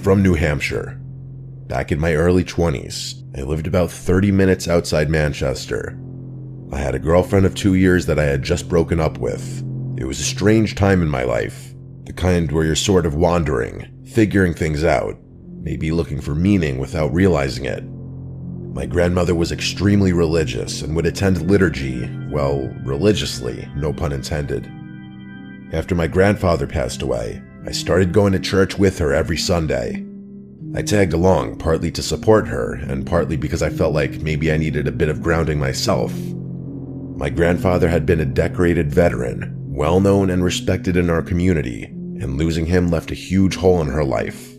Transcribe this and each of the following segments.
from New Hampshire. Back in my early 20s, I lived about 30 minutes outside Manchester. I had a girlfriend of 2 years that I had just broken up with. It was a strange time in my life, the kind where you're sort of wandering, figuring things out, maybe looking for meaning without realizing it. My grandmother was extremely religious and would attend liturgy, well, religiously, no pun intended. After my grandfather passed away, I started going to church with her every Sunday. I tagged along partly to support her and partly because I felt like maybe I needed a bit of grounding myself. My grandfather had been a decorated veteran, well known and respected in our community, and losing him left a huge hole in her life.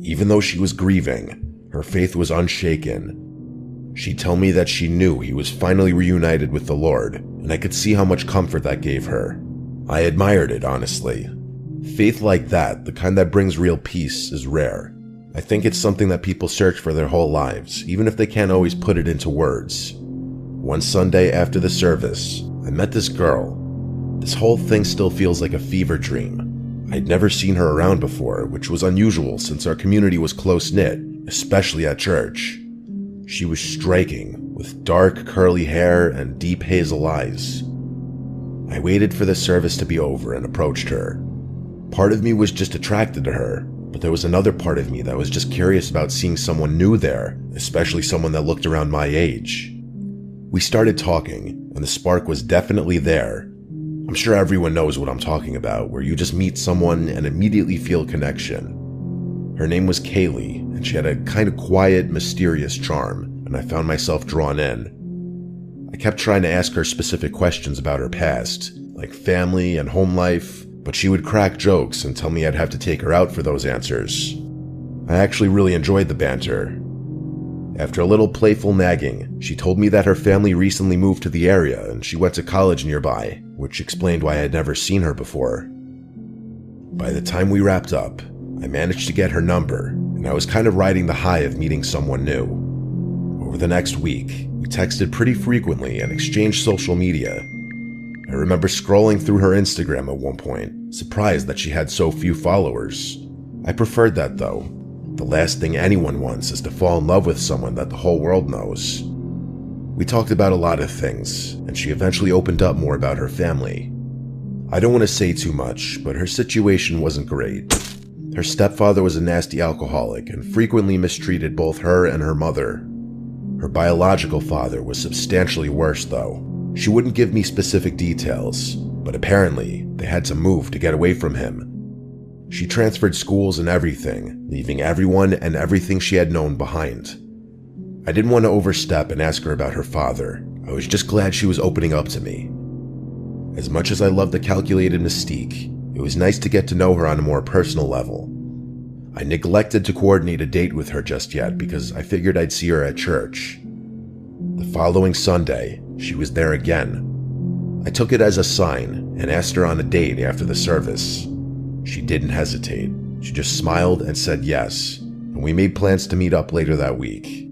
Even though she was grieving, her faith was unshaken. She'd tell me that she knew he was finally reunited with the Lord, and I could see how much comfort that gave her. I admired it, honestly. Faith like that, the kind that brings real peace, is rare. I think it's something that people search for their whole lives, even if they can't always put it into words. One Sunday after the service, I met this girl. This whole thing still feels like a fever dream. I'd never seen her around before, which was unusual since our community was close-knit, especially at church. She was striking, with dark curly hair and deep hazel eyes. I waited for the service to be over and approached her. Part of me was just attracted to her, but there was another part of me that was just curious about seeing someone new there, especially someone that looked around my age. We started talking, and the spark was definitely there. I'm sure everyone knows what I'm talking about, where you just meet someone and immediately feel a connection. Her name was Kaylee, and she had a kind of quiet, mysterious charm, and I found myself drawn in. I kept trying to ask her specific questions about her past, like family and home life, but she would crack jokes and tell me I'd have to take her out for those answers. I actually really enjoyed the banter. After a little playful nagging, she told me that her family recently moved to the area and she went to college nearby, which explained why I had never seen her before. By the time we wrapped up, I managed to get her number, and I was kind of riding the high of meeting someone new. Over the next week, we texted pretty frequently and exchanged social media. I remember scrolling through her Instagram at one point, surprised that she had so few followers. I preferred that though. The last thing anyone wants is to fall in love with someone that the whole world knows. We talked about a lot of things, and she eventually opened up more about her family. I don't want to say too much, but her situation wasn't great. Her stepfather was a nasty alcoholic and frequently mistreated both her and her mother. Her biological father was substantially worse though. She wouldn't give me specific details, but apparently they had to move to get away from him. She transferred schools and everything, leaving everyone and everything she had known behind. I didn't want to overstep and ask her about her father. I was just glad she was opening up to me. As much as I loved the calculated mystique, it was nice to get to know her on a more personal level. I neglected to coordinate a date with her just yet because I figured I'd see her at church. The following Sunday, she was there again. I took it as a sign and asked her on a date after the service. She didn't hesitate. She just smiled and said yes, and we made plans to meet up later that week.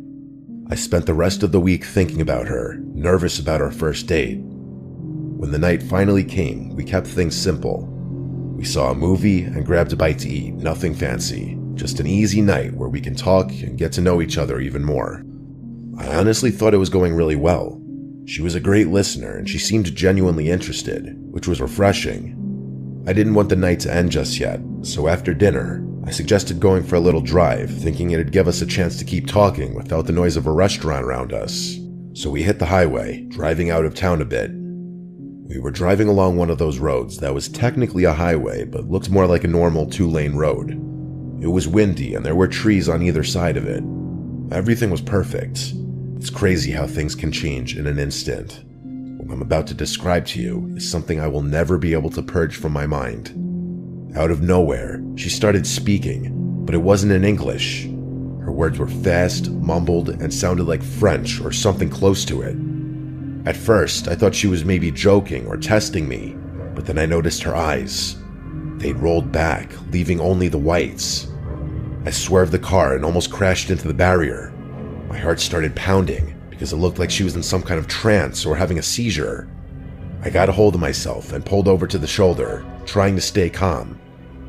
I spent the rest of the week thinking about her, nervous about our first date. When the night finally came, we kept things simple. We saw a movie and grabbed a bite to eat, nothing fancy, just an easy night where we can talk and get to know each other even more. I honestly thought it was going really well. She was a great listener and she seemed genuinely interested, which was refreshing. I didn't want the night to end just yet, so after dinner, I suggested going for a little drive, thinking it'd give us a chance to keep talking without the noise of a restaurant around us. So we hit the highway, driving out of town a bit. We were driving along one of those roads that was technically a highway, but looked more like a normal 2-lane road. It was windy and there were trees on either side of it. Everything was perfect. It's crazy how things can change in an instant. What I'm about to describe to you is something I will never be able to purge from my mind. Out of nowhere, she started speaking, but it wasn't in English. Her words were fast, mumbled, and sounded like French or something close to it. At first, I thought she was maybe joking or testing me, but then I noticed her eyes. They'd rolled back, leaving only the whites. I swerved the car and almost crashed into the barrier. My heart started pounding because it looked like she was in some kind of trance or having a seizure. I got a hold of myself and pulled over to the shoulder, trying to stay calm.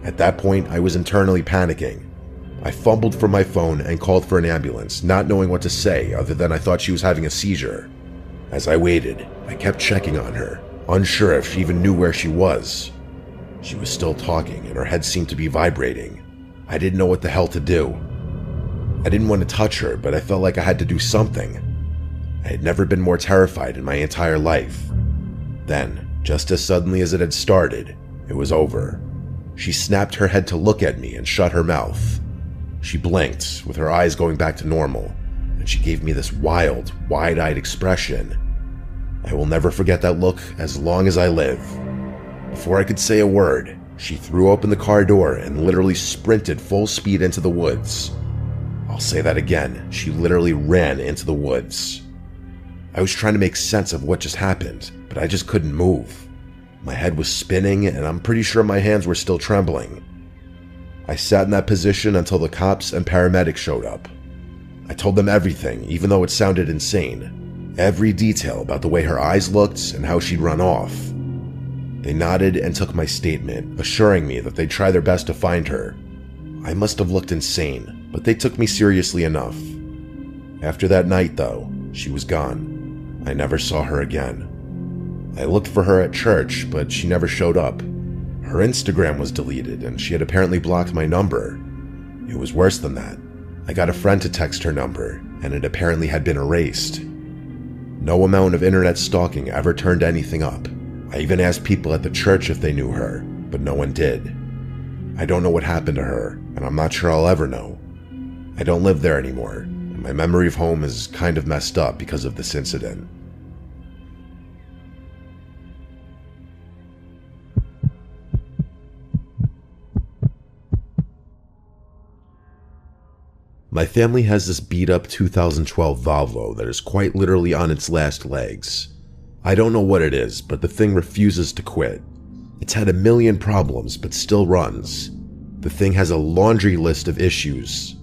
At that point, I was internally panicking. I fumbled for my phone and called for an ambulance, not knowing what to say other than I thought she was having a seizure. As I waited, I kept checking on her, unsure if she even knew where she was. She was still talking and her head seemed to be vibrating. I didn't know what the hell to do. I didn't want to touch her, but I felt like I had to do something. I had never been more terrified in my entire life. Then, just as suddenly as it had started, it was over. She snapped her head to look at me and shut her mouth. She blinked, with her eyes going back to normal, and she gave me this wild, wide-eyed expression. I will never forget that look as long as I live. Before I could say a word, she threw open the car door and literally sprinted full speed into the woods. I'll say that again, she literally ran into the woods. I was trying to make sense of what just happened, but I just couldn't move. My head was spinning and I'm pretty sure my hands were still trembling. I sat in that position until the cops and paramedics showed up. I told them everything, even though it sounded insane. Every detail about the way her eyes looked and how she'd run off. They nodded and took my statement, assuring me that they'd try their best to find her. I must have looked insane, but they took me seriously enough. After that night, though, she was gone. I never saw her again. I looked for her at church, but she never showed up. Her Instagram was deleted, and she had apparently blocked my number. It was worse than that. I got a friend to text her number, and it apparently had been erased. No amount of internet stalking ever turned anything up. I even asked people at the church if they knew her, but no one did. I don't know what happened to her, and I'm not sure I'll ever know. I don't live there anymore, and my memory of home is kind of messed up because of this incident. My family has this beat-up 2012 Volvo that is quite literally on its last legs. I don't know what it is, but the thing refuses to quit. It's had a million problems, but still runs. The thing has a laundry list of issues.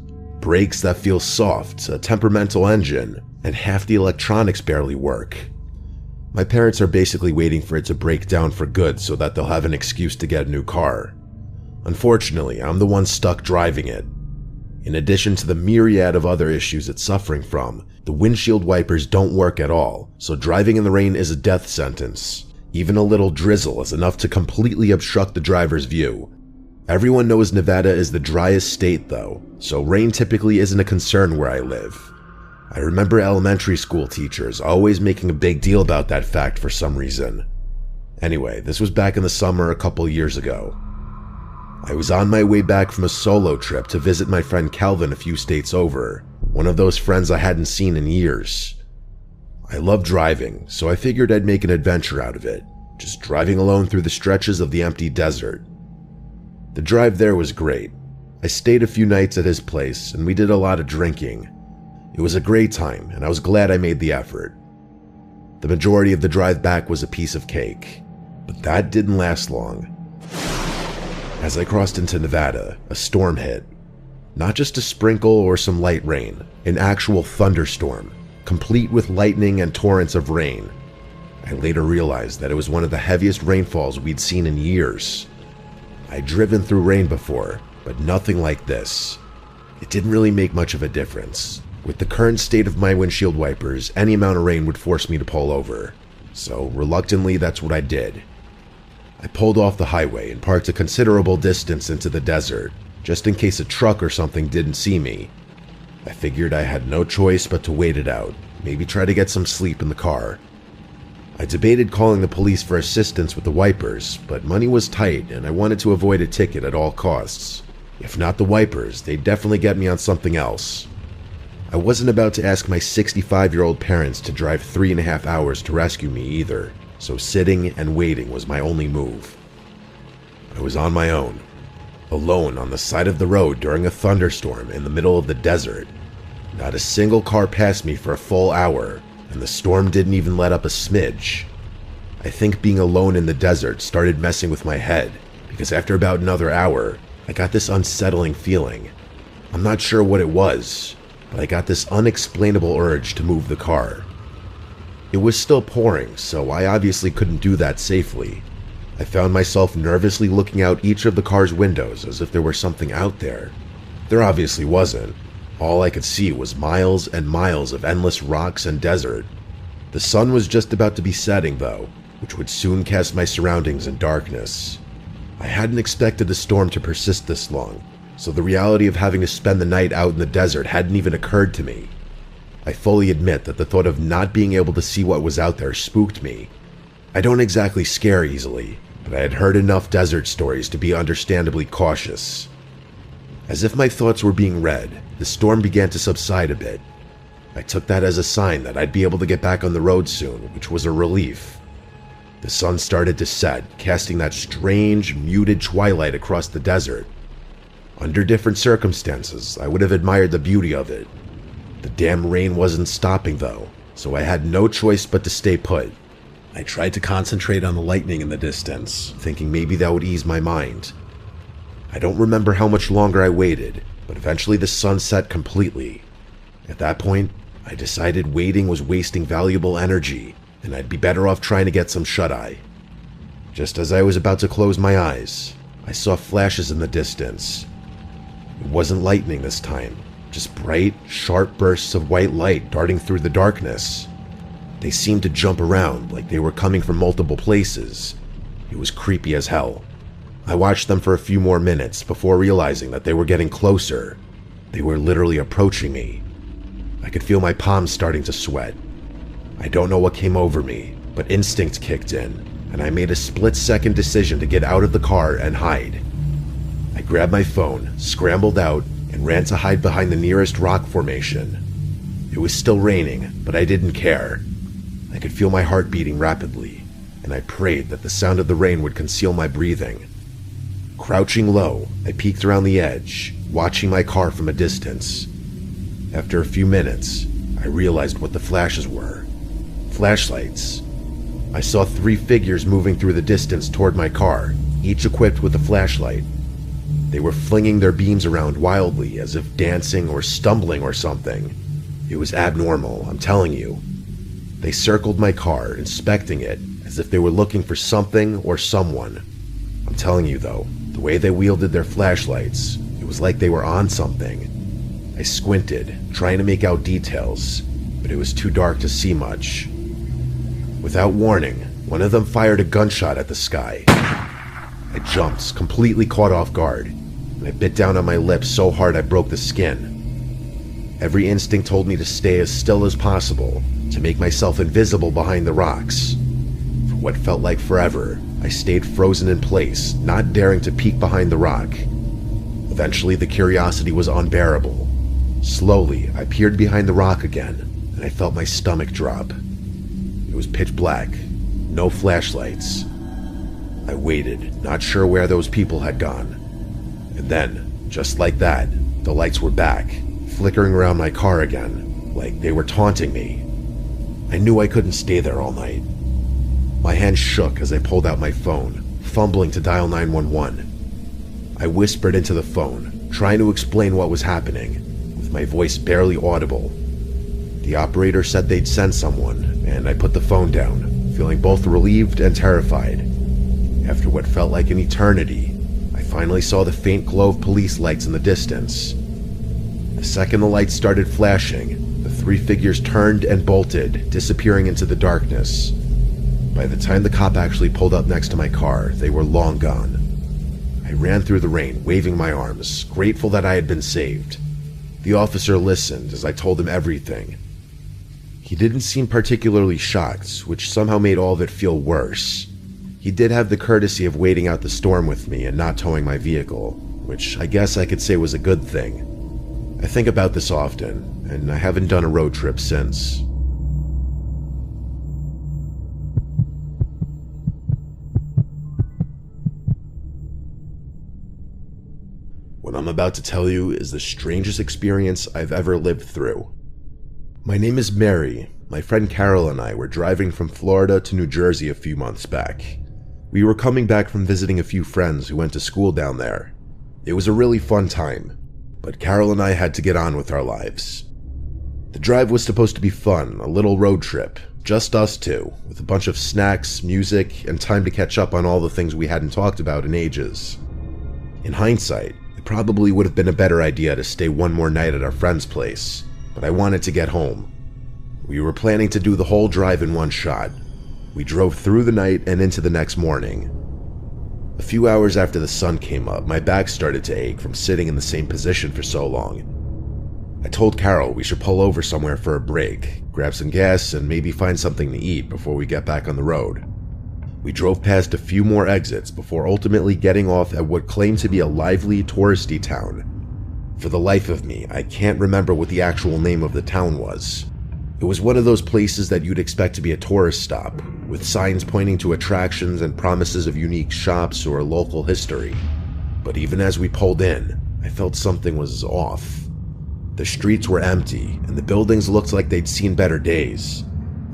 Brakes that feel soft, a temperamental engine, and half the electronics barely work. My parents are basically waiting for it to break down for good so that they'll have an excuse to get a new car. Unfortunately, I'm the one stuck driving it. In addition to the myriad of other issues it's suffering from, the windshield wipers don't work at all, so driving in the rain is a death sentence. Even a little drizzle is enough to completely obstruct the driver's view. Everyone knows Nevada is the driest state though, so rain typically isn't a concern where I live. I remember elementary school teachers always making a big deal about that fact for some reason. Anyway, this was back in the summer a couple years ago. I was on my way back from a solo trip to visit my friend Calvin a few states over, one of those friends I hadn't seen in years. I love driving, so I figured I'd make an adventure out of it, just driving alone through the stretches of the empty desert. The drive there was great. I stayed a few nights at his place, and we did a lot of drinking. It was a great time, and I was glad I made the effort. The majority of the drive back was a piece of cake, but that didn't last long. As I crossed into Nevada, a storm hit. Not just a sprinkle or some light rain, an actual thunderstorm, complete with lightning and torrents of rain. I later realized that it was one of the heaviest rainfalls we'd seen in years. I'd driven through rain before, but nothing like this. It didn't really make much of a difference. With the current state of my windshield wipers, any amount of rain would force me to pull over. So reluctantly, that's what I did. I pulled off the highway and parked a considerable distance into the desert, just in case a truck or something didn't see me. I figured I had no choice but to wait it out, maybe try to get some sleep in the car. I debated calling the police for assistance with the wipers, but money was tight and I wanted to avoid a ticket at all costs. If not the wipers, they'd definitely get me on something else. I wasn't about to ask my 65-year-old parents to drive 3.5 hours to rescue me either. So sitting and waiting was my only move. I was on my own, alone on the side of the road during a thunderstorm in the middle of the desert. Not a single car passed me for a full hour, and the storm didn't even let up a smidge. I think being alone in the desert started messing with my head, because after about another hour, I got this unsettling feeling. I'm not sure what it was, but I got this unexplainable urge to move the car. It was still pouring, so I obviously couldn't do that safely. I found myself nervously looking out each of the car's windows as if there were something out there. There obviously wasn't. All I could see was miles and miles of endless rocks and desert. The sun was just about to be setting, though, which would soon cast my surroundings in darkness. I hadn't expected the storm to persist this long, so the reality of having to spend the night out in the desert hadn't even occurred to me. I fully admit that the thought of not being able to see what was out there spooked me. I don't exactly scare easily, but I had heard enough desert stories to be understandably cautious. As if my thoughts were being read, the storm began to subside a bit. I took that as a sign that I'd be able to get back on the road soon, which was a relief. The sun started to set, casting that strange, muted twilight across the desert. Under different circumstances, I would have admired the beauty of it. The damn rain wasn't stopping though, so I had no choice but to stay put. I tried to concentrate on the lightning in the distance, thinking maybe that would ease my mind. I don't remember how much longer I waited, but eventually the sun set completely. At that point, I decided waiting was wasting valuable energy, and I'd be better off trying to get some shut-eye. Just as I was about to close my eyes, I saw flashes in the distance. It wasn't lightning this time, just bright, sharp bursts of white light darting through the darkness. They seemed to jump around like they were coming from multiple places. It was creepy as hell. I watched them for a few more minutes before realizing that they were getting closer. They were literally approaching me. I could feel my palms starting to sweat. I don't know what came over me, but instinct kicked in, and I made a split-second decision to get out of the car and hide. I grabbed my phone, scrambled out, and ran to hide behind the nearest rock formation. It was still raining, but I didn't care. I could feel my heart beating rapidly, and I prayed that the sound of the rain would conceal my breathing. Crouching low, I peeked around the edge, watching my car from a distance. After a few minutes, I realized what the flashes were. Flashlights. I saw 3 figures moving through the distance toward my car, each equipped with a flashlight. They were flinging their beams around wildly, as if dancing or stumbling or something. It was abnormal, I'm telling you. They circled my car, inspecting it, as if they were looking for something or someone. I'm telling you though, the way they wielded their flashlights, it was like they were on something. I squinted, trying to make out details, but it was too dark to see much. Without warning, one of them fired a gunshot at the sky. I jumped, completely caught off guard, and I bit down on my lips so hard I broke the skin. Every instinct told me to stay as still as possible, to make myself invisible behind the rocks. For what felt like forever, I stayed frozen in place, not daring to peek behind the rock. Eventually, the curiosity was unbearable. Slowly, I peered behind the rock again, and I felt my stomach drop. It was pitch black, no flashlights. I waited, not sure where those people had gone. And then, just like that, the lights were back, flickering around my car again, like they were taunting me. I knew I couldn't stay there all night. My hand shook as I pulled out my phone, fumbling to dial 911. I whispered into the phone, trying to explain what was happening, with my voice barely audible. The operator said they'd send someone, and I put the phone down, feeling both relieved and terrified. After what felt like an eternity, I finally saw the faint glow of police lights in the distance. The second the lights started flashing, the 3 figures turned and bolted, disappearing into the darkness. By the time the cop actually pulled up next to my car, they were long gone. I ran through the rain, waving my arms, grateful that I had been saved. The officer listened as I told him everything. He didn't seem particularly shocked, which somehow made all of it feel worse. He did have the courtesy of waiting out the storm with me and not towing my vehicle, which I guess I could say was a good thing. I think about this often, and I haven't done a road trip since. What I'm about to tell you is the strangest experience I've ever lived through. My name is Mary. My friend Carol and I were driving from Florida to New Jersey a few months back. We were coming back from visiting a few friends who went to school down there. It was a really fun time, but Carol and I had to get on with our lives. The drive was supposed to be fun, a little road trip, just us two, with a bunch of snacks, music, and time to catch up on all the things we hadn't talked about in ages. In hindsight, It probably would have been a better idea to stay one more night at our friend's place, but I wanted to get home. We were planning to do the whole drive in one shot. We drove through the night and into the next morning. A few hours after the sun came up, my back started to ache from sitting in the same position for so long. I told Carol we should pull over somewhere for a break, grab some gas, and maybe find something to eat before we get back on the road. We drove past a few more exits before ultimately getting off at what claimed to be a lively, touristy town. For the life of me, I can't remember what the actual name of the town was. It was one of those places that you'd expect to be a tourist stop, with signs pointing to attractions and promises of unique shops or local history. But even as we pulled in, I felt something was off. The streets were empty, and the buildings looked like they'd seen better days.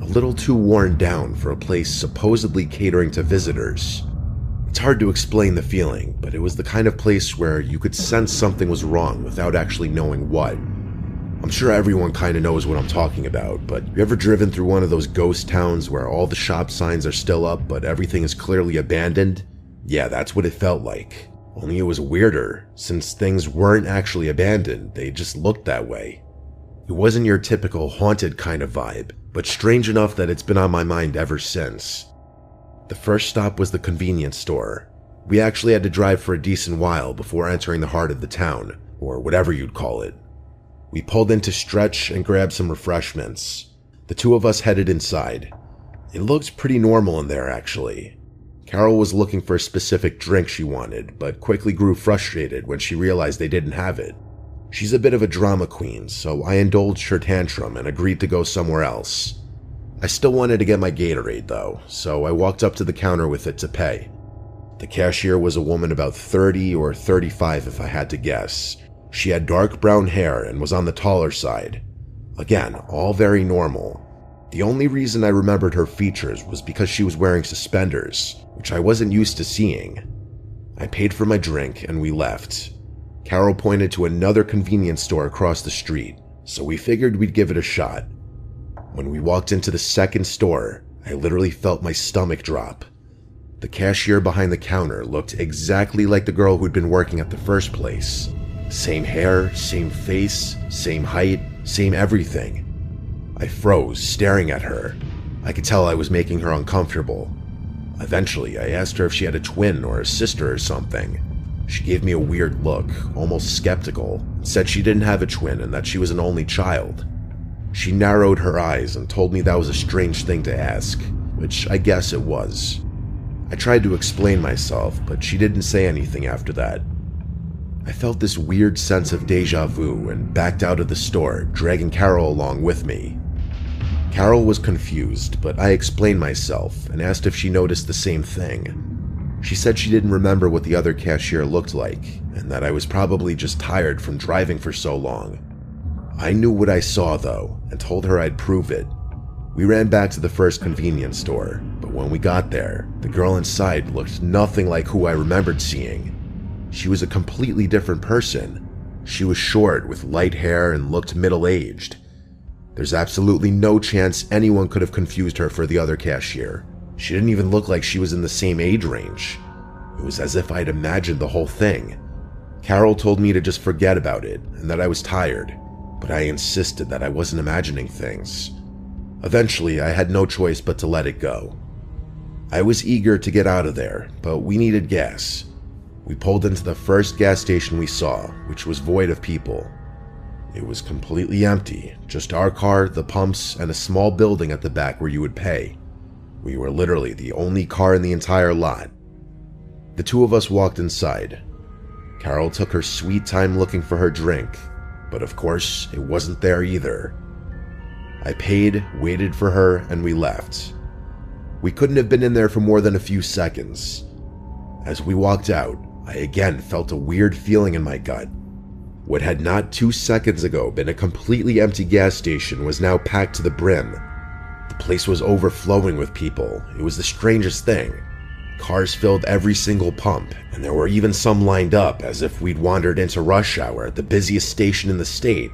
A little too worn down for a place supposedly catering to visitors. It's hard to explain the feeling, but it was the kind of place where you could sense something was wrong without actually knowing what. I'm sure everyone kind of knows what I'm talking about, but you ever driven through one of those ghost towns where all the shop signs are still up but everything is clearly abandoned? Yeah, that's what it felt like. Only it was weirder, since things weren't actually abandoned, they just looked that way. It wasn't your typical haunted kind of vibe, but strange enough that it's been on my mind ever since. The first stop was the convenience store. We actually had to drive for a decent while before entering the heart of the town, or whatever you'd call it. We pulled in to stretch and grab some refreshments. The two of us headed inside. It looked pretty normal in there, actually. Carol was looking for a specific drink she wanted, but quickly grew frustrated when she realized they didn't have it. She's a bit of a drama queen, so I indulged her tantrum and agreed to go somewhere else. I still wanted to get my Gatorade though, so I walked up to the counter with it to pay. The cashier was a woman about 30 or 35 if I had to guess. She had dark brown hair and was on the taller side. Again, all very normal. The only reason I remembered her features was because she was wearing suspenders, which I wasn't used to seeing. I paid for my drink and we left. Carol pointed to another convenience store across the street, so we figured we'd give it a shot. When we walked into the second store, I literally felt my stomach drop. The cashier behind the counter looked exactly like the girl who'd been working at the first place. Same hair, same face, same height, same everything. I froze, staring at her. I could tell I was making her uncomfortable. Eventually, I asked her if she had a twin or a sister or something. She gave me a weird look, almost skeptical, and said she didn't have a twin and that she was an only child. She narrowed her eyes and told me that was a strange thing to ask, which I guess it was. I tried to explain myself, but she didn't say anything after that. I felt this weird sense of deja vu and backed out of the store, dragging Carol along with me. Carol was confused, but I explained myself and asked if she noticed the same thing. She said she didn't remember what the other cashier looked like, and that I was probably just tired from driving for so long. I knew what I saw though, and told her I'd prove it. We ran back to the first convenience store, but when we got there, the girl inside looked nothing like who I remembered seeing. She was a completely different person. She was short with light hair and looked middle-aged. There's absolutely no chance anyone could have confused her for the other cashier. She didn't even look like she was in the same age range. It was as if I'd imagined the whole thing. Carol told me to just forget about it and that I was tired, but I insisted that I wasn't imagining things. Eventually, I had no choice but to let it go. I was eager to get out of there, but we needed gas. We pulled into the first gas station we saw, which was void of people. It was completely empty, just our car, the pumps, and a small building at the back where you would pay. We were literally the only car in the entire lot. The two of us walked inside. Carol took her sweet time looking for her drink, but of course, it wasn't there either. I paid, waited for her, and we left. We couldn't have been in there for more than a few seconds. As we walked out, I again felt a weird feeling in my gut. What had not 2 seconds ago been a completely empty gas station was now packed to the brim. The place was overflowing with people. It was the strangest thing. Cars filled every single pump, and there were even some lined up as if we'd wandered into rush hour at the busiest station in the state.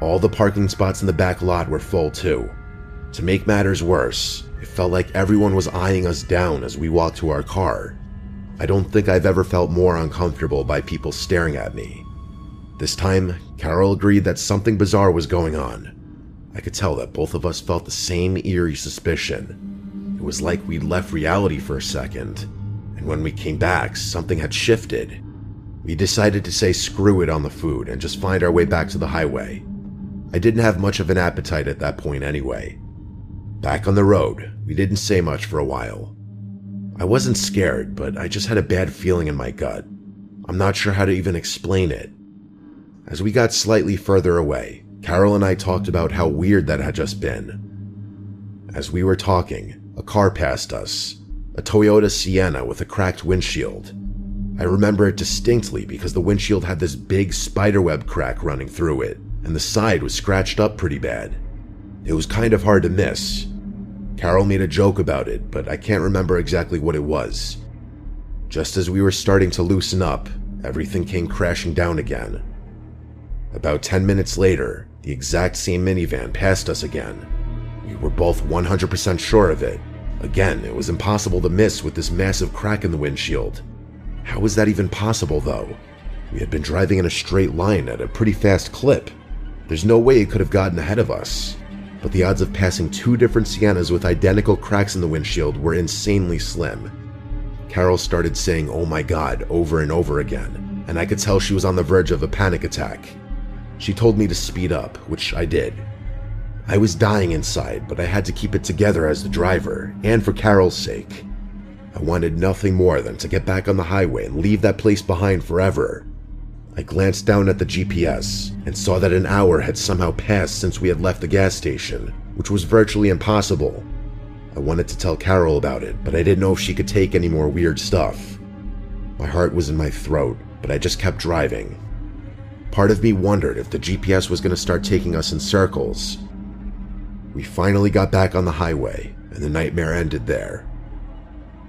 All the parking spots in the back lot were full too. To make matters worse, it felt like everyone was eyeing us down as we walked to our car. I don't think I've ever felt more uncomfortable by people staring at me. This time, Carol agreed that something bizarre was going on. I could tell that both of us felt the same eerie suspicion. It was like we'd left reality for a second, and when we came back, something had shifted. We decided to say screw it on the food and just find our way back to the highway. I didn't have much of an appetite at that point anyway. Back on the road, we didn't say much for a while. I wasn't scared, but I just had a bad feeling in my gut. I'm not sure how to even explain it. As we got slightly further away, Carol and I talked about how weird that had just been. As we were talking, a car passed us, a Toyota Sienna with a cracked windshield. I remember it distinctly because the windshield had this big spiderweb crack running through it, and the side was scratched up pretty bad. It was kind of hard to miss. Carol made a joke about it, but I can't remember exactly what it was. Just as we were starting to loosen up, everything came crashing down again. About 10 minutes later, the exact same minivan passed us again. We were both 100% sure of it. Again, it was impossible to miss with this massive crack in the windshield. How was that even possible, though? We had been driving in a straight line at a pretty fast clip. There's no way it could have gotten ahead of us. But the odds of passing two different Siennas with identical cracks in the windshield were insanely slim. Carol started saying, "Oh my God," over and over again, and I could tell she was on the verge of a panic attack. She told me to speed up, which I did. I was dying inside, but I had to keep it together as the driver, and for Carol's sake. I wanted nothing more than to get back on the highway and leave that place behind forever. I glanced down at the GPS and saw that an hour had somehow passed since we had left the gas station, which was virtually impossible. I wanted to tell Carol about it, but I didn't know if she could take any more weird stuff. My heart was in my throat, but I just kept driving. Part of me wondered if the GPS was going to start taking us in circles. We finally got back on the highway, and the nightmare ended there.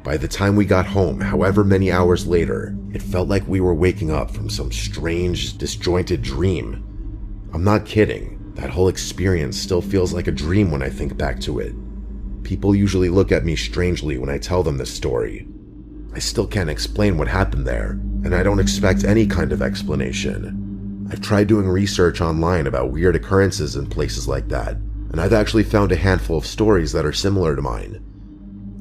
By the time we got home, however many hours later, it felt like we were waking up from some strange, disjointed dream. I'm not kidding. That whole experience still feels like a dream when I think back to it. People usually look at me strangely when I tell them this story. I still can't explain what happened there, and I don't expect any kind of explanation. I've tried doing research online about weird occurrences in places like that, and I've actually found a handful of stories that are similar to mine.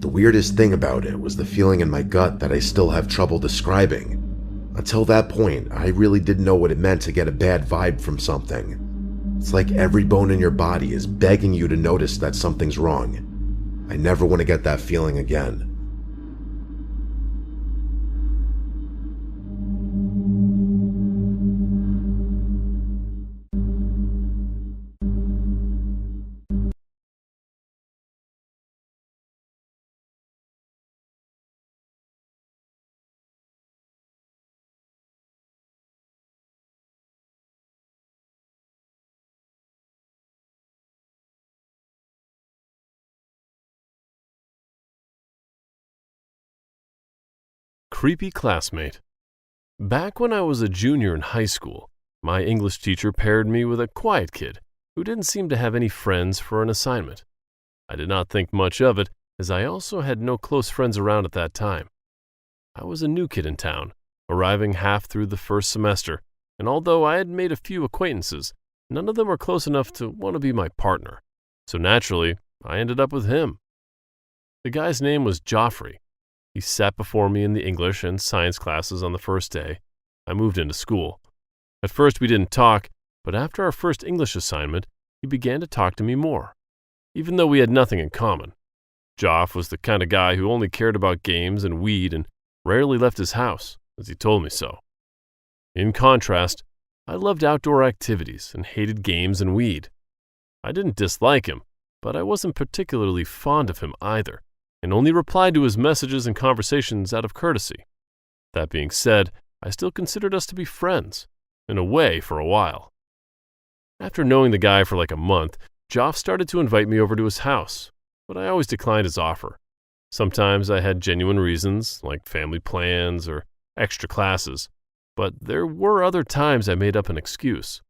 The weirdest thing about it was the feeling in my gut that I still have trouble describing. Until that point, I really didn't know what it meant to get a bad vibe from something. It's like every bone in your body is begging you to notice that something's wrong. I never want to get that feeling again. Creepy classmate. Back when I was a junior in high school, my English teacher paired me with a quiet kid who didn't seem to have any friends for an assignment. I did not think much of it, as I also had no close friends around at that time. I was a new kid in town, arriving half through the first semester, and although I had made a few acquaintances, none of them were close enough to want to be my partner. So naturally, I ended up with him. The guy's name was Joffrey. He sat before me in the English and science classes on the first day. I moved into school. At first we didn't talk, but after our first English assignment, he began to talk to me more, even though we had nothing in common. Joff was the kind of guy who only cared about games and weed and rarely left his house, as he told me so. In contrast, I loved outdoor activities and hated games and weed. I didn't dislike him, but I wasn't particularly fond of him either, and only replied to his messages and conversations out of courtesy. That being said, I still considered us to be friends, in a way, for a while. After knowing the guy for like a month, Joff started to invite me over to his house, but I always declined his offer. Sometimes I had genuine reasons, like family plans or extra classes, but there were other times I made up an excuse.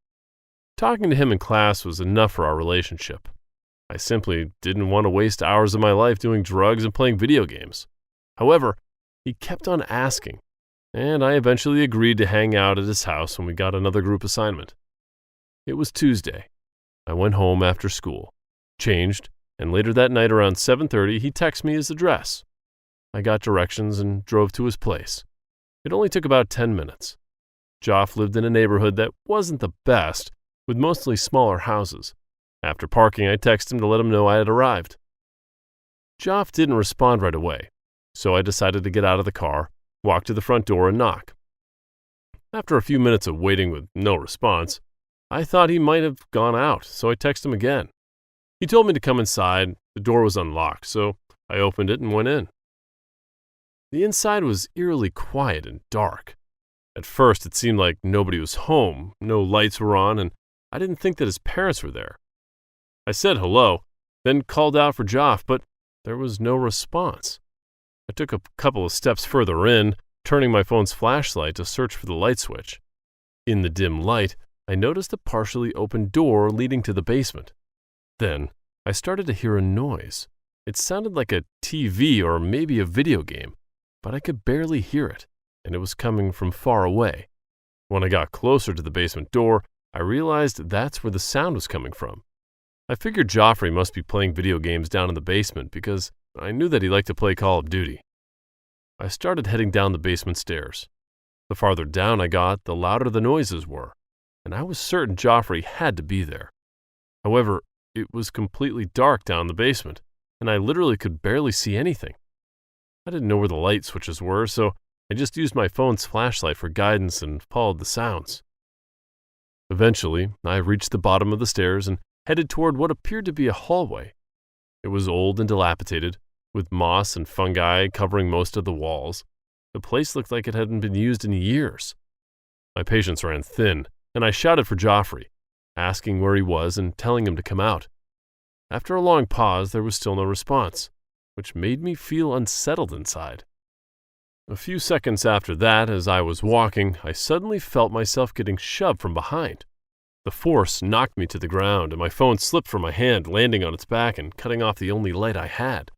Talking to him in class was enough for our relationship. I simply didn't want to waste hours of my life doing drugs and playing video games. However, He kept on asking, and I eventually agreed to hang out at his house when we got another group assignment. It was Tuesday. I went home after school, changed, and later that night around 7:30 he texted me his address. I got directions and drove to his place. It only took about 10 minutes. Joff lived in a neighborhood that wasn't the best, with mostly smaller houses. After parking, I texted him to let him know I had arrived. Joff didn't respond right away, so I decided to get out of the car, walk to the front door, and knock. After a few minutes of waiting with no response, I thought he might have gone out, so I texted him again. He told me to come inside. The door was unlocked, so I opened it and went in. The inside was eerily quiet and dark. At first, it seemed like nobody was home, no lights were on, and I didn't think that his parents were there. I said hello, then called out for Joff, but there was no response. I took a couple of steps further in, turning my phone's flashlight to search for the light switch. In the dim light, I noticed a partially open door leading to the basement. Then, I started to hear a noise. It sounded like a TV or maybe a video game, but I could barely hear it, and it was coming from far away. When I got closer to the basement door, I realized that's where the sound was coming from. I figured Joffrey must be playing video games down in the basement because I knew that he liked to play Call of Duty. I started heading down the basement stairs. The farther down I got, the louder the noises were, and I was certain Joffrey had to be there. However, it was completely dark down the basement, and I literally could barely see anything. I didn't know where the light switches were, so I just used my phone's flashlight for guidance and followed the sounds. Eventually, I reached the bottom of the stairs and headed toward what appeared to be a hallway. It was old and dilapidated, with moss and fungi covering most of the walls. The place looked like it hadn't been used in years. My patience ran thin, and I shouted for Joffrey, asking where he was and telling him to come out. After a long pause, there was still no response, which made me feel unsettled inside. A few seconds after that, as I was walking, I suddenly felt myself getting shoved from behind. The force knocked me to the ground, and my phone slipped from my hand, landing on its back and cutting off the only light I had.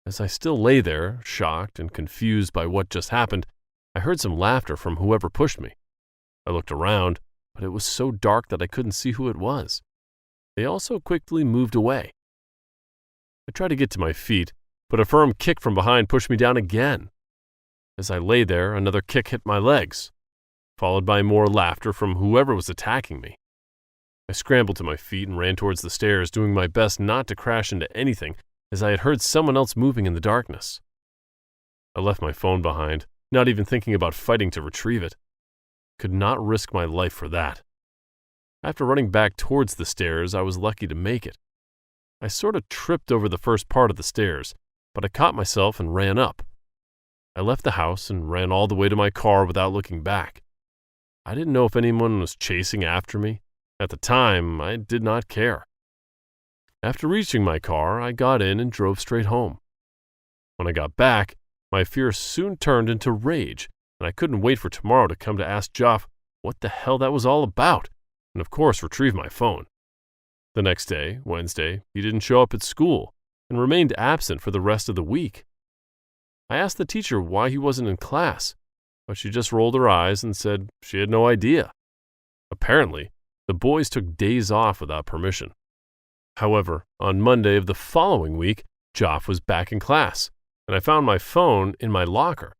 As I still lay there, shocked and confused by what just happened, I heard some laughter from whoever pushed me. I looked around, but it was so dark that I couldn't see who it was. They also quickly moved away. I tried to get to my feet, but a firm kick from behind pushed me down again. As I lay there, another kick hit my legs, followed by more laughter from whoever was attacking me. I scrambled to my feet and ran towards the stairs, doing my best not to crash into anything, as I had heard someone else moving in the darkness. I left my phone behind, not even thinking about fighting to retrieve it. Could not risk my life for that. After running back towards the stairs, I was lucky to make it. I sort of tripped over the first part of the stairs, but I caught myself and ran up. I left the house and ran all the way to my car without looking back. I didn't know if anyone was chasing after me. At the time, I did not care. After reaching my car, I got in and drove straight home. When I got back, my fear soon turned into rage, and I couldn't wait for tomorrow to come to ask Joff what the hell that was all about, and of course retrieve my phone. The next day, Wednesday, he didn't show up at school and remained absent for the rest of the week. I asked the teacher why he wasn't in class, but she just rolled her eyes and said she had no idea. Apparently, the boys took days off without permission. However, on Monday of the following week, Joff was back in class, and I found my phone in my locker.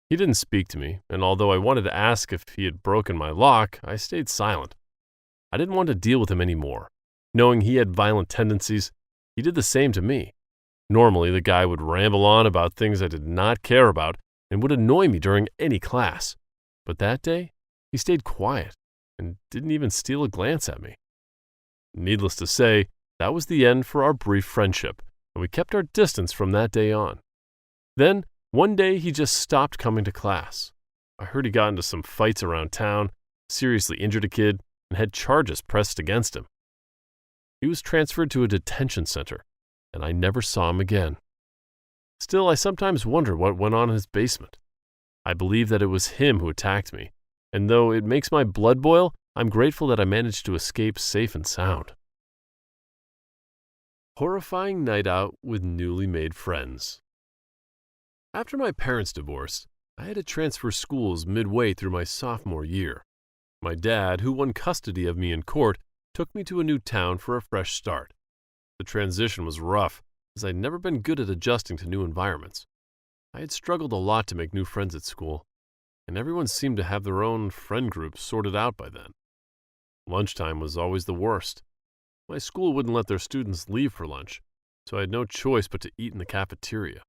He didn't speak to me, and although I wanted to ask if he had broken my lock, I stayed silent. I didn't want to deal with him anymore. Knowing he had violent tendencies, he did the same to me. Normally, the guy would ramble on about things I did not care about and would annoy me during any class. But that day, he stayed quiet and didn't even steal a glance at me. Needless to say, that was the end for our brief friendship, and we kept our distance from that day on. Then, one day, he just stopped coming to class. I heard he got into some fights around town, seriously injured a kid, and had charges pressed against him. He was transferred to a detention center, and I never saw him again. Still, I sometimes wonder what went on in his basement. I believe that it was him who attacked me, and though it makes my blood boil, I'm grateful that I managed to escape safe and sound. Horrifying night out with newly made friends. After my parents divorced, I had to transfer schools midway through my sophomore year. My dad, who won custody of me in court, took me to a new town for a fresh start. The transition was rough, as I'd never been good at adjusting to new environments. I had struggled a lot to make new friends at school, and everyone seemed to have their own friend group sorted out by then. Lunchtime was always the worst. My school wouldn't let their students leave for lunch, so I had no choice but to eat in the cafeteria.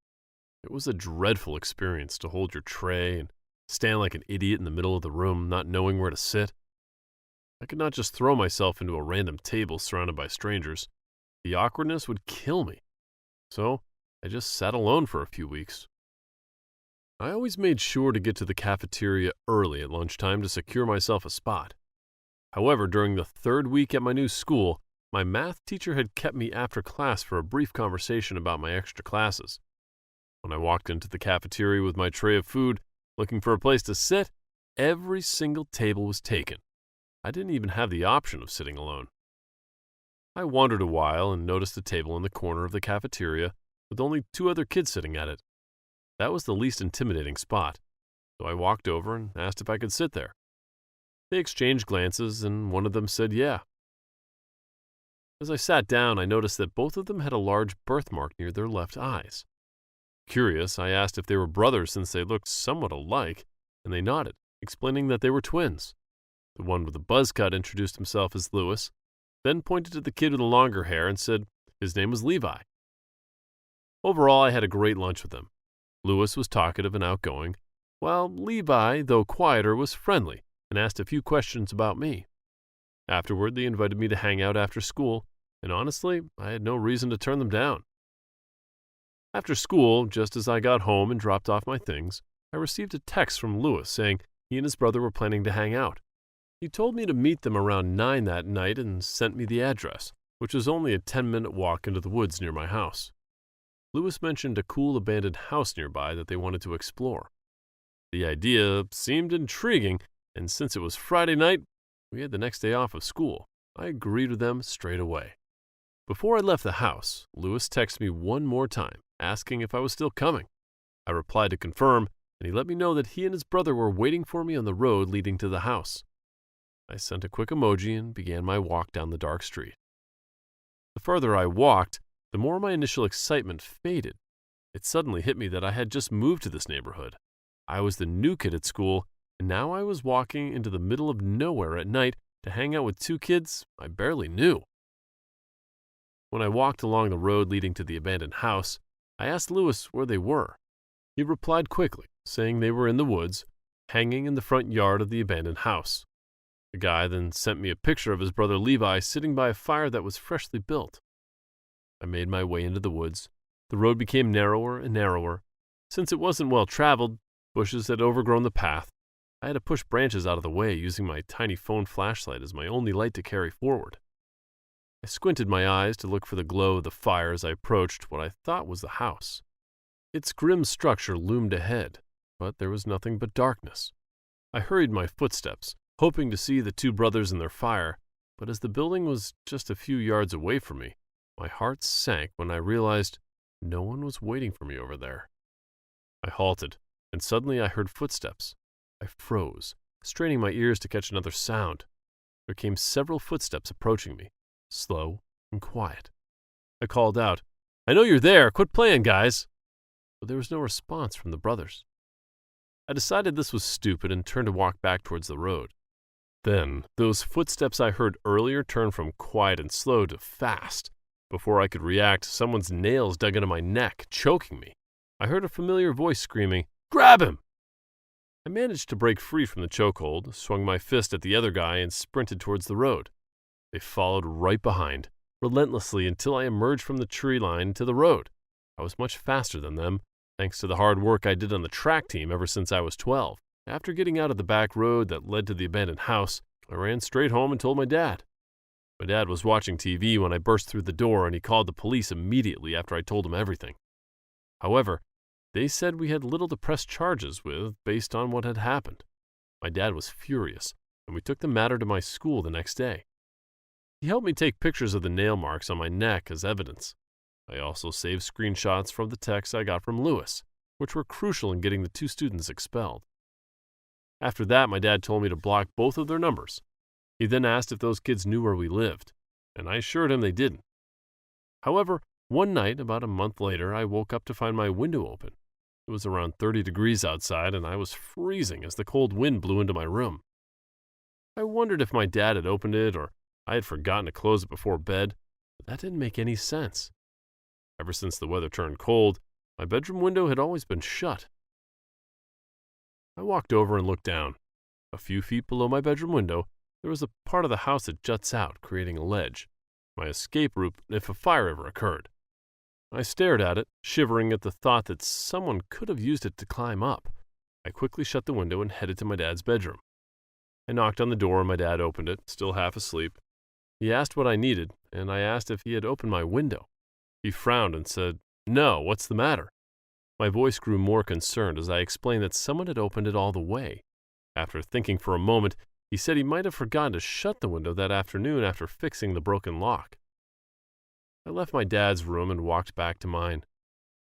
It was a dreadful experience to hold your tray and stand like an idiot in the middle of the room, not knowing where to sit. I could not just throw myself into a random table surrounded by strangers. The awkwardness would kill me. So I just sat alone for a few weeks. I always made sure to get to the cafeteria early at lunchtime to secure myself a spot. However, during the third week at my new school, my math teacher had kept me after class for a brief conversation about my extra classes. When I walked into the cafeteria with my tray of food, looking for a place to sit, every single table was taken. I didn't even have the option of sitting alone. I wandered a while and noticed a table in the corner of the cafeteria with only 2 other kids sitting at it. That was the least intimidating spot, so I walked over and asked if I could sit there. They exchanged glances, and one of them said yeah. As I sat down, I noticed that both of them had a large birthmark near their left eyes. Curious, I asked if they were brothers since they looked somewhat alike, and they nodded, explaining that they were twins. The one with the buzz cut introduced himself as Lewis, then pointed to the kid with the longer hair and said his name was Levi. Overall, I had a great lunch with them. Lewis was talkative and outgoing, while Levi, though quieter, was friendly and asked a few questions about me. Afterward, they invited me to hang out after school, and honestly, I had no reason to turn them down. After school, just as I got home and dropped off my things, I received a text from Lewis saying he and his brother were planning to hang out. He told me to meet them around 9 that night and sent me the address, which was only a 10-minute walk into the woods near my house. Lewis mentioned a cool abandoned house nearby that they wanted to explore. The idea seemed intriguing, and since it was Friday night, we had the next day off of school. I agreed with them straight away. Before I left the house, Lewis texted me one more time, asking if I was still coming. I replied to confirm, and he let me know that he and his brother were waiting for me on the road leading to the house. I sent a quick emoji and began my walk down the dark street. The further I walked, the more my initial excitement faded. It suddenly hit me that I had just moved to this neighborhood. I was the new kid at school, and now I was walking into the middle of nowhere at night to hang out with 2 kids I barely knew. When I walked along the road leading to the abandoned house, I asked Lewis where they were. He replied quickly, saying they were in the woods, hanging in the front yard of the abandoned house. The guy then sent me a picture of his brother Levi sitting by a fire that was freshly built. I made my way into the woods. The road became narrower and narrower. Since it wasn't well traveled, bushes had overgrown the path. I had to push branches out of the way using my tiny phone flashlight as my only light to carry forward. I squinted my eyes to look for the glow of the fire as I approached what I thought was the house. Its grim structure loomed ahead, but there was nothing but darkness. I hurried my footsteps, hoping to see the 2 brothers in their fire, but as the building was just a few yards away from me, my heart sank when I realized no one was waiting for me over there. I halted, and suddenly I heard footsteps. I froze, straining my ears to catch another sound. There came several footsteps approaching me, slow and quiet. I called out, "I know you're there, quit playing, guys!" But there was no response from the brothers. I decided this was stupid and turned to walk back towards the road. Then, those footsteps I heard earlier turned from quiet and slow to fast. Before I could react, someone's nails dug into my neck, choking me. I heard a familiar voice screaming, "Grab him!" I managed to break free from the chokehold, swung my fist at the other guy, and sprinted towards the road. They followed right behind, relentlessly until I emerged from the tree line to the road. I was much faster than them, thanks to the hard work I did on the track team ever since I was 12. After getting out of the back road that led to the abandoned house, I ran straight home and told my dad. My dad was watching TV when I burst through the door, and he called the police immediately after I told him everything. However, they said we had little to press charges with based on what had happened. My dad was furious, and we took the matter to my school the next day. He helped me take pictures of the nail marks on my neck as evidence. I also saved screenshots from the text I got from Lewis, which were crucial in getting the 2 students expelled. After that, my dad told me to block both of their numbers. He then asked if those kids knew where we lived, and I assured him they didn't. However, one night, about a month later, I woke up to find my window open. It was around 30 degrees outside, and I was freezing as the cold wind blew into my room. I wondered if my dad had opened it or I had forgotten to close it before bed, but that didn't make any sense. Ever since the weather turned cold, my bedroom window had always been shut. I walked over and looked down. A few feet below my bedroom window, there was a part of the house that juts out, creating a ledge, my escape route if a fire ever occurred. I stared at it, shivering at the thought that someone could have used it to climb up. I quickly shut the window and headed to my dad's bedroom. I knocked on the door and my dad opened it, still half asleep. He asked what I needed, and I asked if he had opened my window. He frowned and said, "No, what's the matter?" My voice grew more concerned as I explained that someone had opened it all the way. After thinking for a moment, he said he might have forgotten to shut the window that afternoon after fixing the broken lock. I left my dad's room and walked back to mine.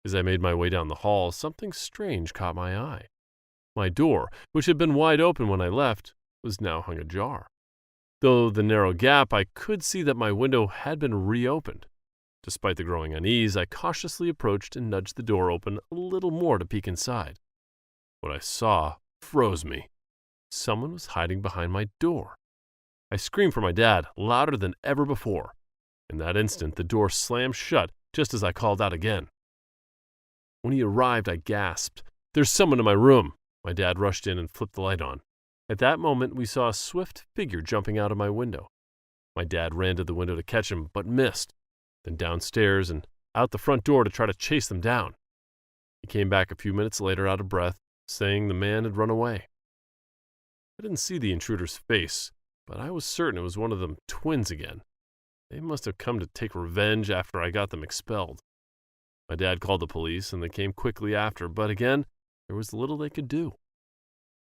As I made my way down the hall, something strange caught my eye. My door, which had been wide open when I left, was now hung ajar. Though the narrow gap, I could see that my window had been reopened. Despite the growing unease, I cautiously approached and nudged the door open a little more to peek inside. What I saw froze me. Someone was hiding behind my door. I screamed for my dad, louder than ever before. In that instant, the door slammed shut just as I called out again. When he arrived, I gasped, "There's someone in my room!" My dad rushed in and flipped the light on. At that moment, we saw a swift figure jumping out of my window. My dad ran to the window to catch him, but missed, then downstairs and out the front door to try to chase them down. He came back a few minutes later out of breath, saying the man had run away. I didn't see the intruder's face, but I was certain it was one of them twins again. They must have come to take revenge after I got them expelled. My dad called the police, and they came quickly after, but again, there was little they could do.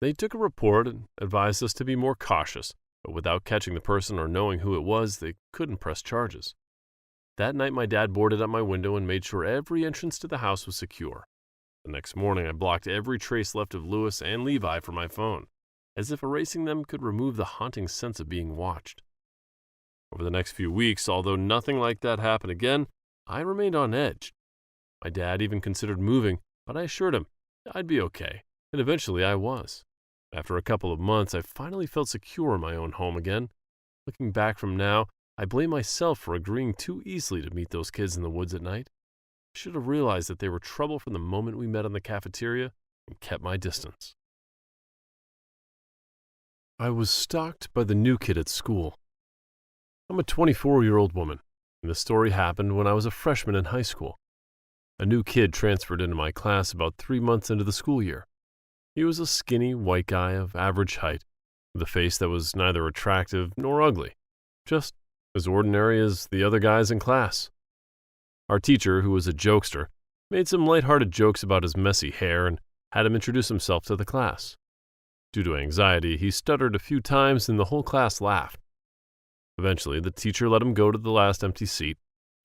They took a report and advised us to be more cautious, but without catching the person or knowing who it was, they couldn't press charges. That night, my dad boarded up my window and made sure every entrance to the house was secure. The next morning, I blocked every trace left of Lewis and Levi from my phone, as if erasing them could remove the haunting sense of being watched. Over the next few weeks, although nothing like that happened again, I remained on edge. My dad even considered moving, but I assured him I'd be okay, and eventually I was. After a couple of months, I finally felt secure in my own home again. Looking back from now, I blame myself for agreeing too easily to meet those kids in the woods at night. I should have realized that they were trouble from the moment we met in the cafeteria and kept my distance. I was stalked by the new kid at school. I'm a 24-year-old woman, and the story happened when I was a freshman in high school. A new kid transferred into my class about 3 months into the school year. He was a skinny white guy of average height, with a face that was neither attractive nor ugly, just as ordinary as the other guys in class. Our teacher, who was a jokester, made some lighthearted jokes about his messy hair and had him introduce himself to the class. Due to anxiety, he stuttered a few times and the whole class laughed. Eventually, the teacher let him go to the last empty seat,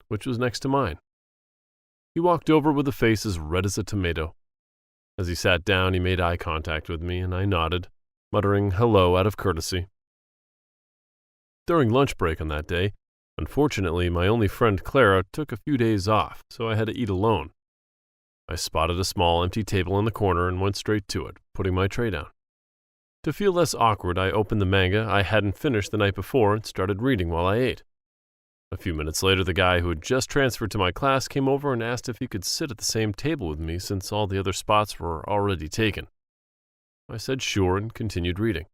which was next to mine. He walked over with a face as red as a tomato. As he sat down, he made eye contact with me, and I nodded, muttering hello out of courtesy. During lunch break on that day, unfortunately, my only friend Clara took a few days off, so I had to eat alone. I spotted a small empty table in the corner and went straight to it, putting my tray down. To feel less awkward, I opened the manga I hadn't finished the night before and started reading while I ate. A few minutes later, the guy who had just transferred to my class came over and asked if he could sit at the same table with me since all the other spots were already taken. I said sure and continued reading.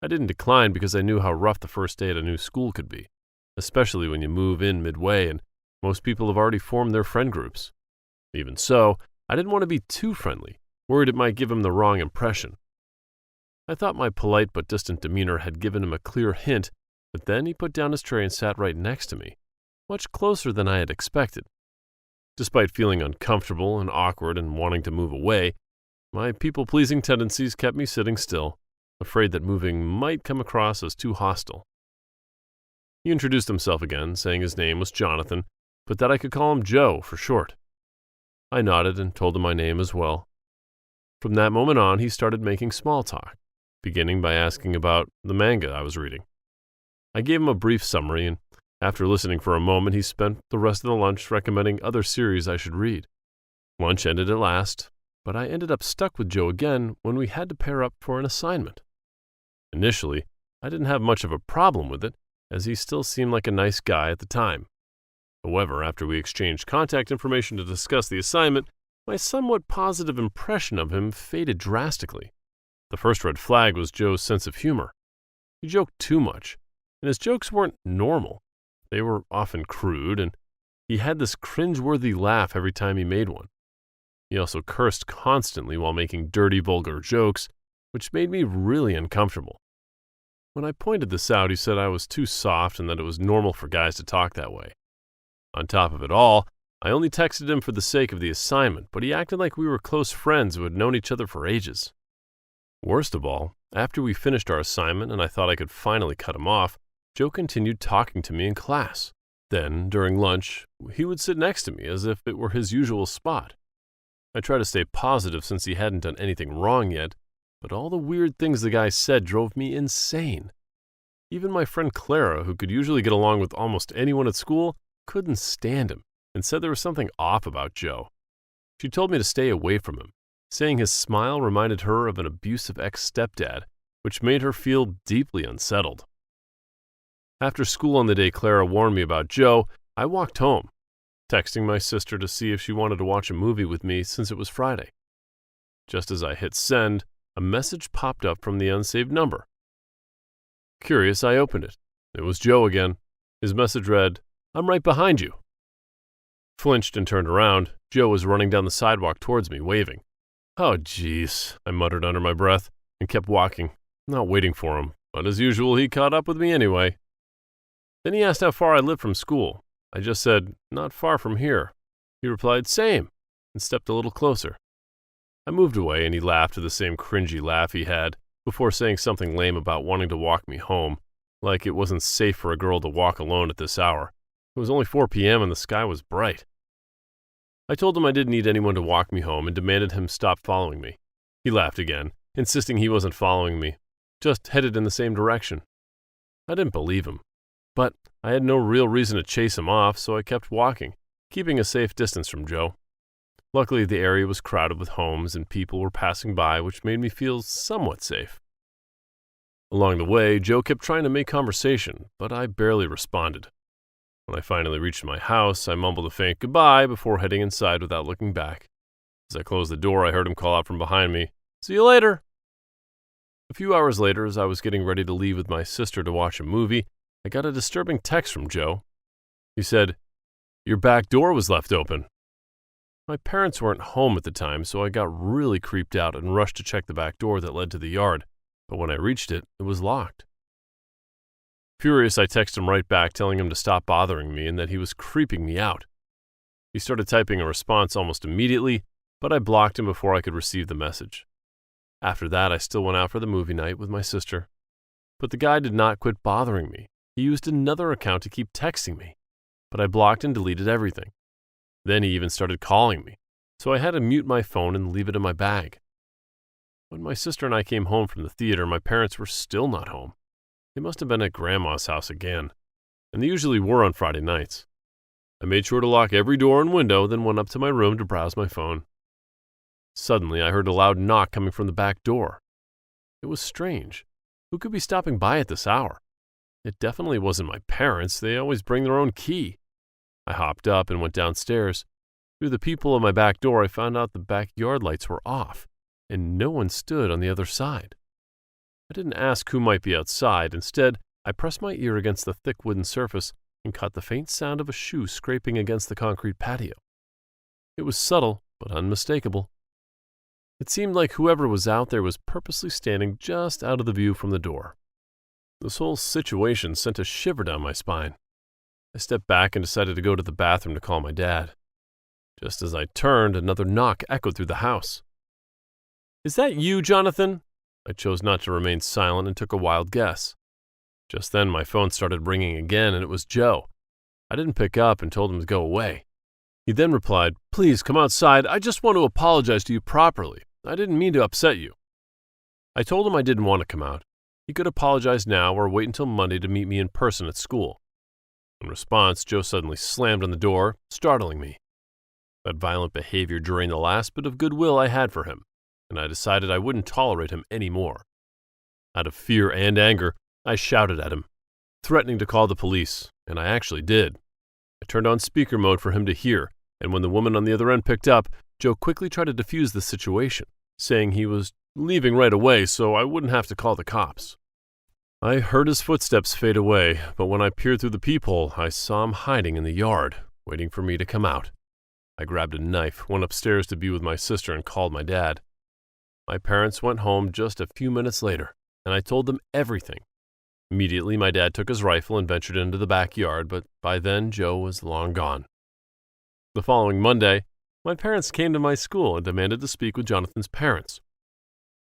I didn't decline because I knew how rough the first day at a new school could be, especially when you move in midway and most people have already formed their friend groups. Even so, I didn't want to be too friendly, worried it might give him the wrong impression. I thought my polite but distant demeanor had given him a clear hint, but then he put down his tray and sat right next to me, much closer than I had expected. Despite feeling uncomfortable and awkward and wanting to move away, my people-pleasing tendencies kept me sitting still, afraid that moving might come across as too hostile. He introduced himself again, saying his name was Jonathan, but that I could call him Joe for short. I nodded and told him my name as well. From that moment on, he started making small talk, beginning by asking about the manga I was reading. I gave him a brief summary, and after listening for a moment, he spent the rest of the lunch recommending other series I should read. Lunch ended at last, but I ended up stuck with Joe again when we had to pair up for an assignment. Initially, I didn't have much of a problem with it, as he still seemed like a nice guy at the time. However, after we exchanged contact information to discuss the assignment, my somewhat positive impression of him faded drastically. The first red flag was Joe's sense of humor. He joked too much, and his jokes weren't normal. They were often crude, and he had this cringe-worthy laugh every time he made one. He also cursed constantly while making dirty, vulgar jokes, which made me really uncomfortable. When I pointed this out, he said I was too soft and that it was normal for guys to talk that way. On top of it all, I only texted him for the sake of the assignment, but he acted like we were close friends who had known each other for ages. Worst of all, after we finished our assignment and I thought I could finally cut him off, Joe continued talking to me in class. Then, during lunch, he would sit next to me as if it were his usual spot. I tried to stay positive since he hadn't done anything wrong yet, but all the weird things the guy said drove me insane. Even my friend Clara, who could usually get along with almost anyone at school, couldn't stand him and said there was something off about Joe. She told me to stay away from him, saying his smile reminded her of an abusive ex-stepdad, which made her feel deeply unsettled. After school on the day Clara warned me about Joe, I walked home, texting my sister to see if she wanted to watch a movie with me since it was Friday. Just as I hit send, a message popped up from the unsaved number. Curious, I opened it. It was Joe again. His message read, "I'm right behind you." Flinched and turned around. Joe was running down the sidewalk towards me, waving. "Oh, jeez," I muttered under my breath and kept walking, not waiting for him, but as usual, he caught up with me anyway. Then he asked how far I lived from school. I just said, "Not far from here." He replied, "Same," and stepped a little closer. I moved away and he laughed the same cringy laugh he had before saying something lame about wanting to walk me home, like it wasn't safe for a girl to walk alone at this hour. It was only 4 p.m. and the sky was bright. I told him I didn't need anyone to walk me home and demanded him stop following me. He laughed again, insisting he wasn't following me, just headed in the same direction. I didn't believe him, but I had no real reason to chase him off, so I kept walking, keeping a safe distance from Joe. Luckily, the area was crowded with homes and people were passing by, which made me feel somewhat safe. Along the way, Joe kept trying to make conversation, but I barely responded. When I finally reached my house, I mumbled a faint goodbye before heading inside without looking back. As I closed the door, I heard him call out from behind me, "See you later." A few hours later, as I was getting ready to leave with my sister to watch a movie, I got a disturbing text from Joe. He said, "Your back door was left open." My parents weren't home at the time, so I got really creeped out and rushed to check the back door that led to the yard, but when I reached it, it was locked. Furious, I texted him right back telling him to stop bothering me and that he was creeping me out. He started typing a response almost immediately, but I blocked him before I could receive the message. After that, I still went out for the movie night with my sister. But the guy did not quit bothering me. He used another account to keep texting me, but I blocked and deleted everything. Then he even started calling me, so I had to mute my phone and leave it in my bag. When my sister and I came home from the theater, my parents were still not home. They must have been at Grandma's house again, and they usually were on Friday nights. I made sure to lock every door and window, then went up to my room to browse my phone. Suddenly, I heard a loud knock coming from the back door. It was strange. Who could be stopping by at this hour? It definitely wasn't my parents. They always bring their own key. I hopped up and went downstairs. Through the peephole of my back door, I found out the backyard lights were off, and no one stood on the other side. I didn't ask who might be outside. Instead, I pressed my ear against the thick wooden surface and caught the faint sound of a shoe scraping against the concrete patio. It was subtle, but unmistakable. It seemed like whoever was out there was purposely standing just out of the view from the door. This whole situation sent a shiver down my spine. I stepped back and decided to go to the bathroom to call my dad. Just as I turned, another knock echoed through the house. "Is that you, Jonathan?" I chose not to remain silent and took a wild guess. Just then, my phone started ringing again, and it was Joe. I didn't pick up and told him to go away. He then replied, "Please come outside. I just want to apologize to you properly. I didn't mean to upset you." I told him I didn't want to come out. He could apologize now or wait until Monday to meet me in person at school. In response, Joe suddenly slammed on the door, startling me. That violent behavior drained the last bit of goodwill I had for him, and I decided I wouldn't tolerate him anymore. Out of fear and anger, I shouted at him, threatening to call the police, and I actually did. I turned on speaker mode for him to hear, and when the woman on the other end picked up, Joe quickly tried to defuse the situation, saying he was leaving right away so I wouldn't have to call the cops. I heard his footsteps fade away, but when I peered through the peephole, I saw him hiding in the yard, waiting for me to come out. I grabbed a knife, went upstairs to be with my sister, and called my dad. My parents went home just a few minutes later, and I told them everything. Immediately, my dad took his rifle and ventured into the backyard, but by then, Joe was long gone. The following Monday, my parents came to my school and demanded to speak with Jonathan's parents.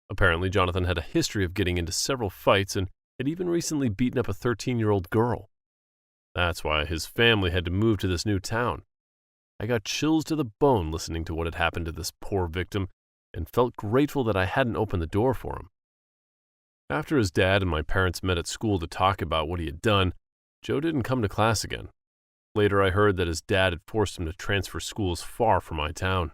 Apparently, Jonathan had a history of getting into several fights and had even recently beaten up a 13-year-old girl. That's why his family had to move to this new town. I got chills to the bone listening to what had happened to this poor victim and felt grateful that I hadn't opened the door for him. After his dad and my parents met at school to talk about what he had done, Joe didn't come to class again. Later, I heard that his dad had forced him to transfer schools far from my town.